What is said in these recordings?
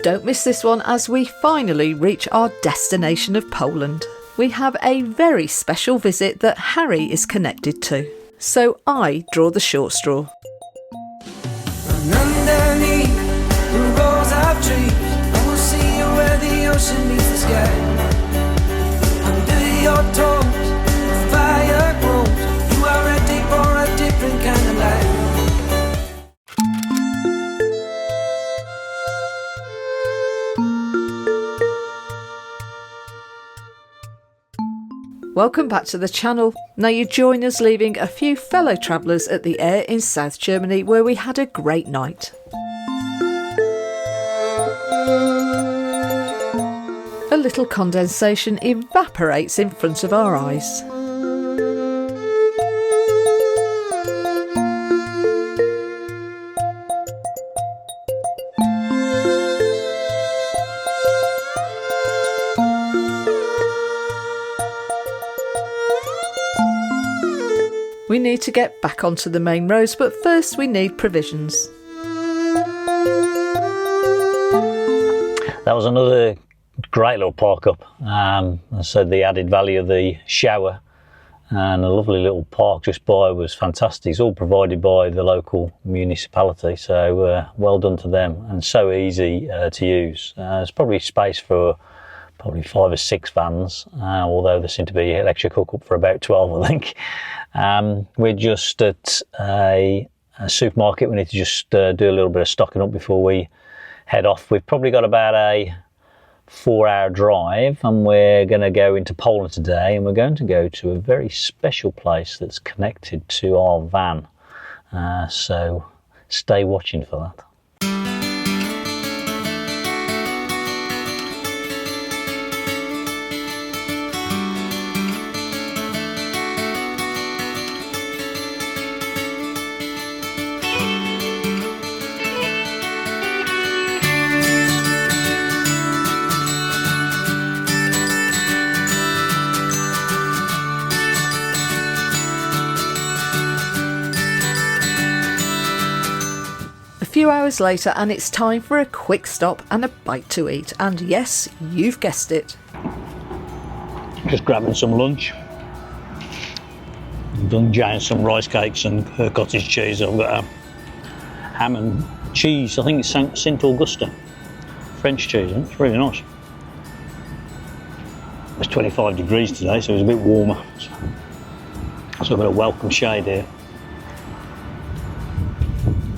don't miss this one as we finally reach our destination of Poland. We have a very special visit that Harry is connected to, so I draw the short straw. Underneath the rows of trees, I will see you where the ocean meets the sky. Under your toes, the fire grows. You are ready for a different kind of life. Welcome back to the channel. Now you join us leaving a few fellow travellers at the Air in South Germany where we had a great night. A little condensation evaporates in front of our eyes. We need to get back onto the main roads, but first we need provisions. That was another great little park up. So the added value of the shower and a lovely little park just by was fantastic. It's all provided by the local municipality, so well done to them and so easy to use. There's probably space for probably 5 or 6 vans, although there seem to be electric hookup for about 12, I think. We're just at a supermarket. We need to just do a little bit of stocking up before we head off. We've probably got about a 4-hour drive and we're going to go into Poland today, and we're going to go to a very special place that's connected to our van. So stay watching for that. A few hours later and it's time for a quick stop and a bite to eat, and yes, you've guessed it. Just grabbing some lunch. I've done Jane some rice cakes and her cottage cheese. I've got a ham and cheese, I think it's St Augusta, French cheese, and it's really nice. It's 25 degrees today, so it's a bit warmer. So I've got a welcome shade here.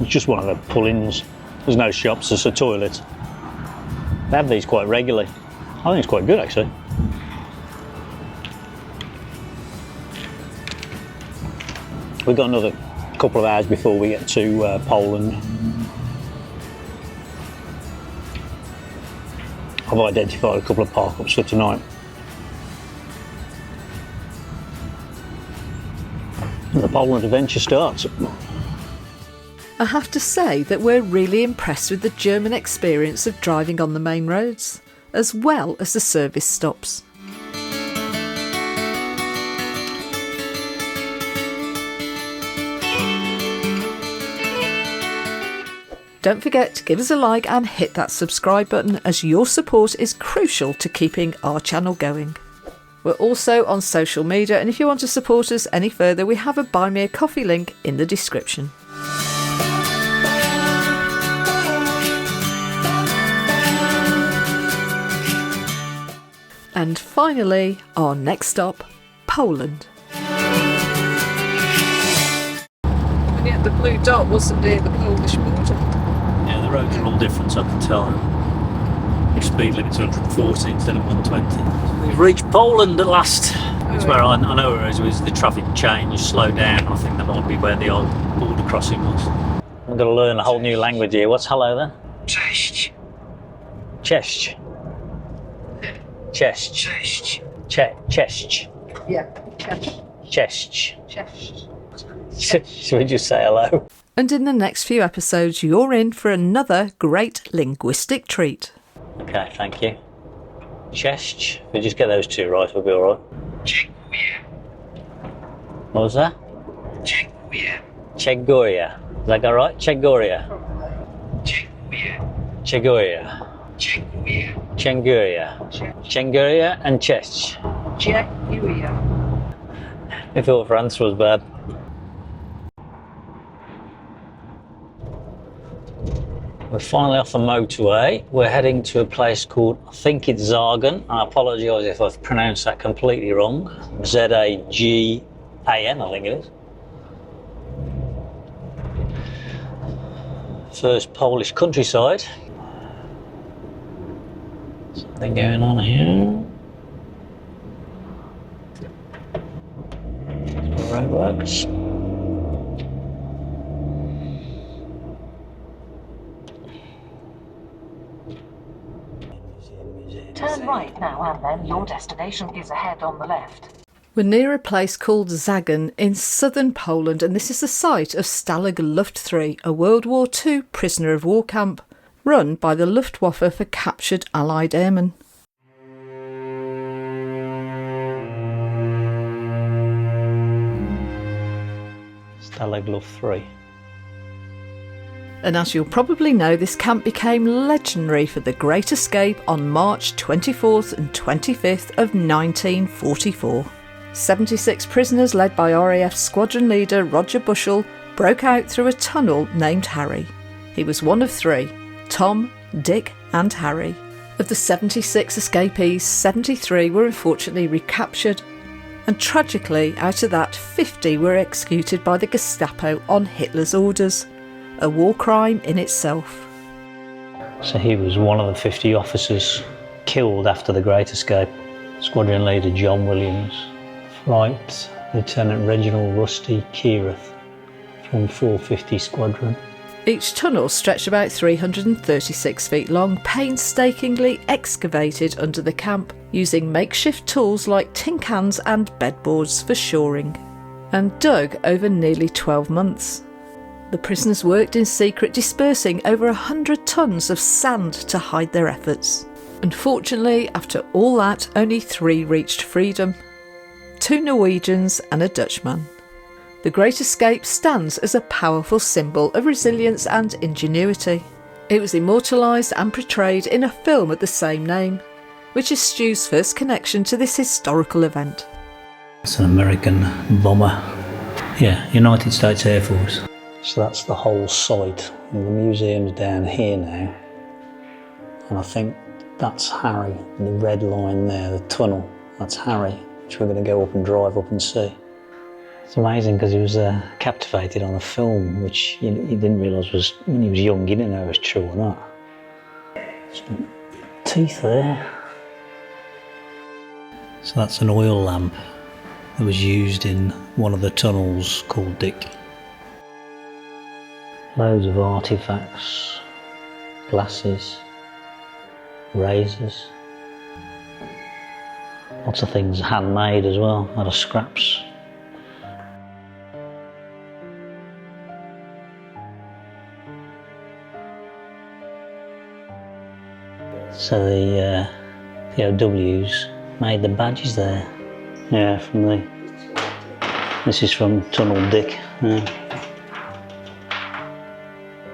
It's just one of the pull-ins. There's no shops, there's a toilet. They have these quite regularly. I think it's quite good actually. We've got another couple of hours before we get to Poland. I've identified a couple of park-ups for tonight. And the Poland adventure starts. I have to say that we're really impressed with the German experience of driving on the main roads, as well as the service stops. Don't forget to give us a like and hit that subscribe button, as your support is crucial to keeping our channel going. We're also on social media, and if you want to support us any further, we have a Buy Me a Coffee link in the description. And finally, our next stop, Poland. And yet the blue dot wasn't near the Polish border. Yeah, the roads are all different, so I can tell. The speed limit's 140 instead of 120. We've reached Poland at last. That's where I know where it is. The traffic change, slow down. I think that might be where the old border crossing was. I'm going to learn a whole new language here. What's hello then? Cześć. Cześć. Cześć. Cześć. Cześć. Yeah, Cześć. Cześć. Cześć. Should we just say hello? And in the next few episodes, you're in for another great linguistic treat. Okay, thank you. Cześć. If we just get those two right, we'll be alright. Dziękuję. What was that? Dziękuję. Czegoria. Is that got right? Czegoria. Dziękuję. Czegoria. Chenguria and Chech. I thought France was bad. We're finally off the motorway. We're heading to a place called, I think it's Zargan. I apologise if I've pronounced that completely wrong. Z-A-G-A-N, I think it is. First Polish countryside. Something going on here. Roadworks. Turn right now and then your destination is ahead on the left. We're near a place called Zagan in southern Poland, and this is the site of Stalag Luft 3, a World War II prisoner of war camp, run by the Luftwaffe for captured Allied airmen. Stalag Luft 3. And as you'll probably know, this camp became legendary for the Great Escape on March 24th and 25th of 1944. 76 prisoners led by RAF squadron leader Roger Bushell broke out through a tunnel named Harry. He was one of three, Tom, Dick and Harry. Of the 76 escapees, 73 were unfortunately recaptured, and tragically out of that 50 were executed by the Gestapo on Hitler's orders. A war crime in itself. So he was one of the 50 officers killed after the Great Escape. Squadron leader John Williams, Flight Lieutenant Reginald Rusty Keirath from 450 Squadron. Each tunnel stretched about 336 feet long, painstakingly excavated under the camp, using makeshift tools like tin cans and bedboards for shoring, and dug over nearly 12 months. The prisoners worked in secret, dispersing over 100 tons of sand to hide their efforts. Unfortunately, after all that, only 3 reached freedom. 2 Norwegians and a Dutchman. The Great Escape stands as a powerful symbol of resilience and ingenuity. It was immortalised and portrayed in a film of the same name, which is Stu's first connection to this historical event. It's an American bomber. Yeah, United States Air Force. So that's the whole site, and the museum's down here now, and I think that's Harry, the red line there, the tunnel, that's Harry, which we're going to go up and drive up and see. It's amazing because he was captivated on a film which he didn't realise was, when he was young, he didn't know it was true or not. Some teeth there. So that's an oil lamp that was used in one of the tunnels called Dick. Loads of artefacts, glasses, razors, lots of things handmade as well, out of scraps. So the POWs made the badges there. Yeah, this is from Tunnel Dick. Yeah.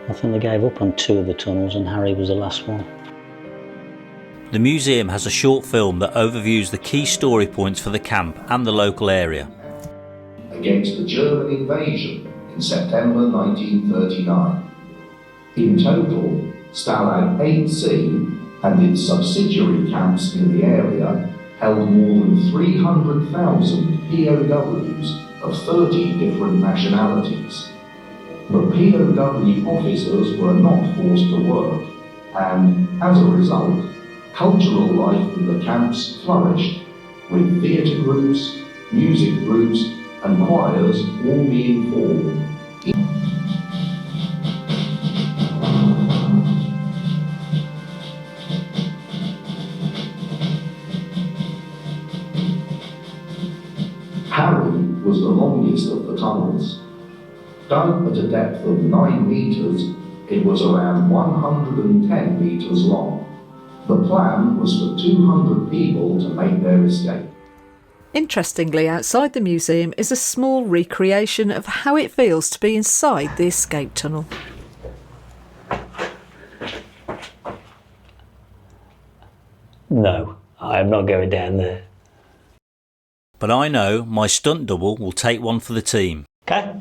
I think they gave up on 2 of the tunnels and Harry was the last one. The museum has a short film that overviews the key story points for the camp and the local area. Against the German invasion in September 1939. In total, Stalag 8C and its subsidiary camps in the area held more than 300,000 POWs of 30 different nationalities. But POW officers were not forced to work, and as a result, cultural life in the camps flourished, with theatre groups, music groups, and choirs all being formed. Harry was the longest of the tunnels. Dug at a depth of 9 metres, it was around 110 metres long. The plan was for 200 people to make their escape. Interestingly, outside the museum is a small recreation of how it feels to be inside the escape tunnel. No, I'm not going down there. But I know my stunt double will take one for the team. Okay.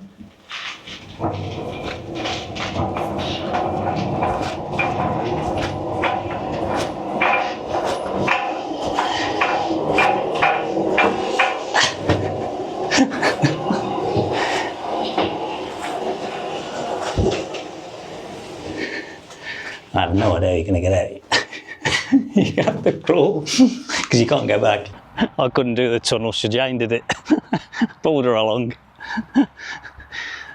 I have no idea you're going to get out. You have to crawl because you can't go back. I couldn't do the tunnel, so Jane did it. Pulled her along.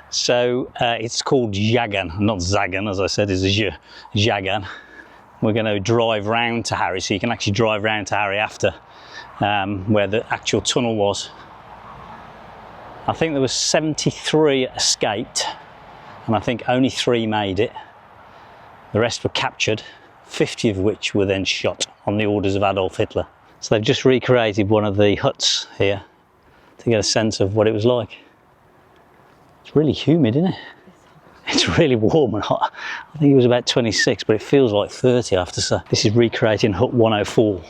So it's called Jagan, not Zagan, as I said, it's a Jagan. We're going to drive round to Harry, so you can actually drive round to Harry after where the actual tunnel was. I think there was 73 escaped, and I think only 3 made it. The rest were captured, 50 of which were then shot on the orders of Adolf Hitler. So they've just recreated one of the huts here to get a sense of what it was like. It's really humid, isn't it? It's really warm and hot. I think it was about 26, but it feels like 30, I have to say. This is recreating Hut 104.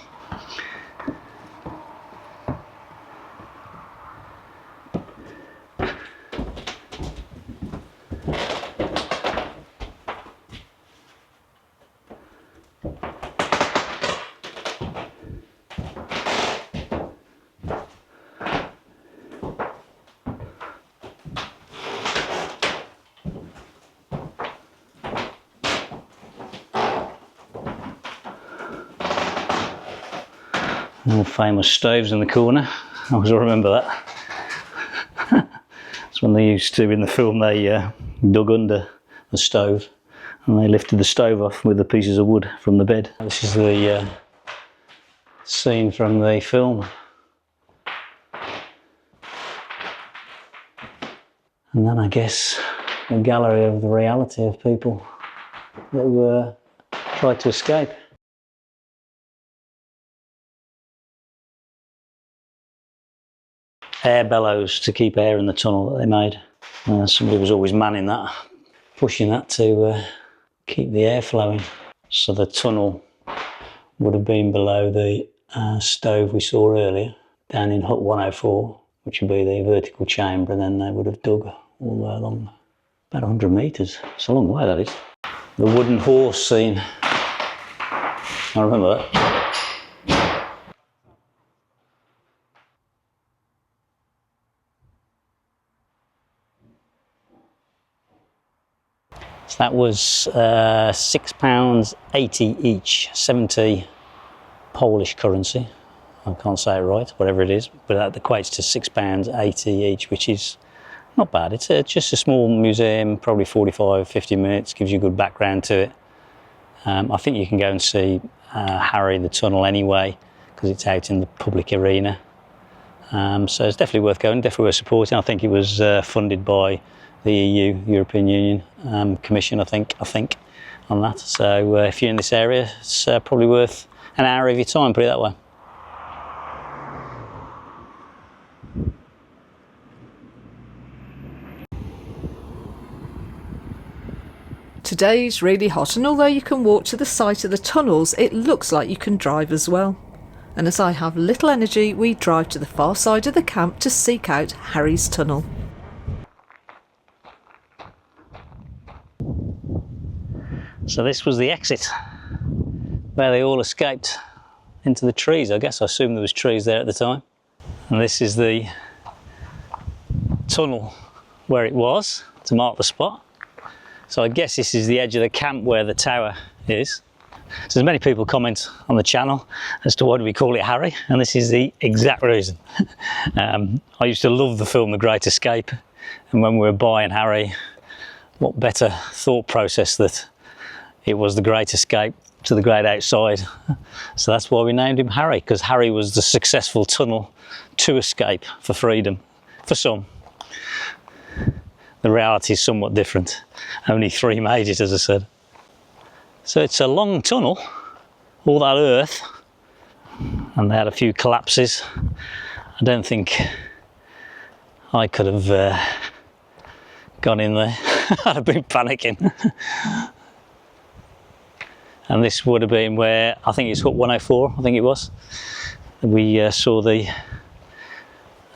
All famous stoves in the corner. I always remember that. That's when they used to, in the film, they dug under the stove and they lifted the stove off with the pieces of wood from the bed. This is the scene from the film. And then I guess a gallery of the reality of people that tried to escape. Air bellows to keep air in the tunnel that they made. Somebody was always manning that, pushing that to keep the air flowing. So the tunnel would have been below the stove we saw earlier, down in Hut 104, which would be the vertical chamber, and then they would have dug all the way along. About 100 metres. It's a long way, that is. The wooden horse scene. I remember that. So that was £6.80 each, 70 Polish currency. I can't say it right, whatever it is, but that equates to £6.80 each, which is not bad. It's just a small museum, probably 45-50 minutes, gives you a good background to it. I think you can go and see Harry the tunnel anyway, because it's out in the public arena. So it's definitely worth going, definitely worth supporting. I think it was funded by the EU, European Union Commission, I think, on that. So if you're in this area, it's probably worth an hour of your time, put it that way. Today's really hot, and although you can walk to the site of the tunnels, it looks like you can drive as well. And as I have little energy, we drive to the far side of the camp to seek out Harry's tunnel. So this was the exit, where they all escaped into the trees. I guess I assume there was trees there at the time. And this is the tunnel where it was, to mark the spot. So I guess this is the edge of the camp where the tower is. So there's many people comment on the channel as to why do we call it Harry, and this is the exact reason. I used to love the film The Great Escape, and when we were buying Harry, what better thought process that it was the great escape to the great outside. So that's why we named him Harry, because Harry was the successful tunnel to escape for freedom, for some. The reality is somewhat different. Only 3 made it, as I said. So it's a long tunnel, all that earth, and they had a few collapses. I don't think I could have gone in there. I'd have been panicking. And this would have been where, I think it's hut 104, I think it was. We saw the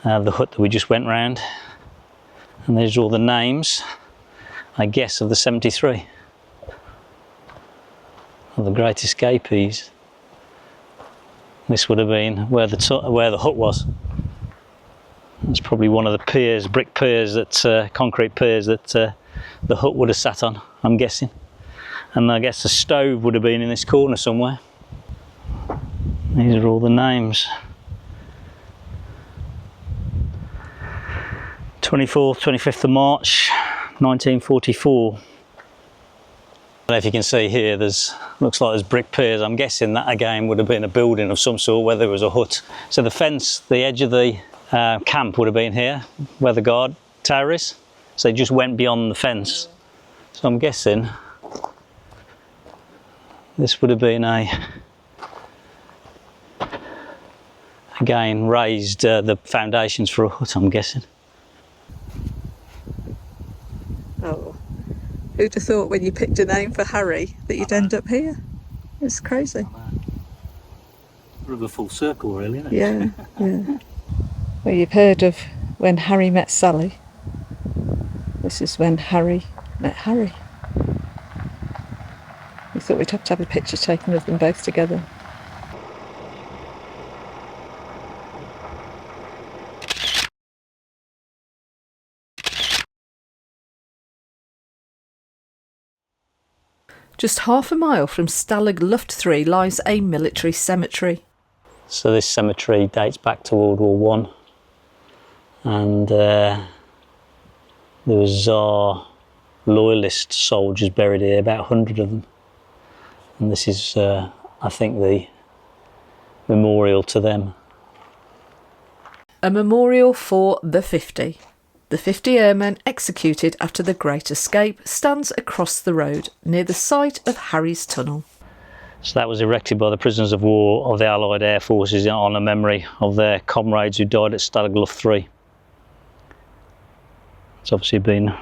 hut that we just went round. And there's all the names, I guess, of the 73. Of the great escapees. This would have been where the hut was. It's probably one of the piers, brick piers, that concrete piers that the hut would have sat on, I'm guessing. And I guess the stove would have been in this corner somewhere. These are all the names. 24th, 25th of March, 1944. I don't know if you can see here, looks like there's brick piers. I'm guessing that again would have been a building of some sort, whether it was a hut. So the fence, the edge of the camp would have been here, where the guard tower is. So they just went beyond the fence. So I'm guessing this would have been again raised the foundations for a hut, I'm guessing. Oh, who'd have thought when you picked a name for Harry that you'd end up here? It's crazy. Sort of a full circle, really, isn't it? Yeah, yeah. Well, you've heard of when Harry met Sally. This is when Harry met Harry. We thought we'd have to have a picture taken of them both together. Just half a mile from Stalag Luft 3 lies a military cemetery. So this cemetery dates back to World War One, and there was our loyalist soldiers buried here, about 100 of them. And this is, I think, the memorial to them. A memorial for the 50. The 50 airmen executed after the Great Escape stands across the road near the site of Harry's Tunnel. So that was erected by the prisoners of war of the Allied Air Forces in honour memory of their comrades who died at Stalag Luft 3. It's obviously been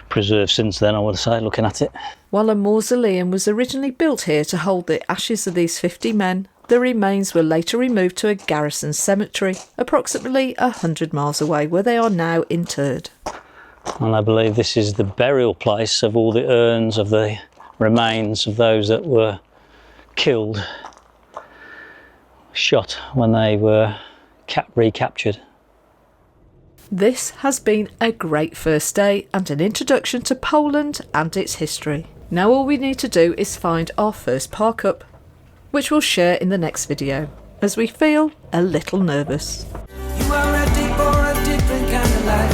preserved since then, I would say, looking at it. While a mausoleum was originally built here to hold the ashes of these 50 men, the remains were later removed to a garrison cemetery, approximately 100 miles away, where they are now interred. And I believe this is the burial place of all the urns of the remains of those that were killed, shot when they were recaptured. This has been a great first day and an introduction to Poland and its history. Now all we need to do is find our first park up, which we'll share in the next video, as we feel a little nervous. You are ready for a different kind of life.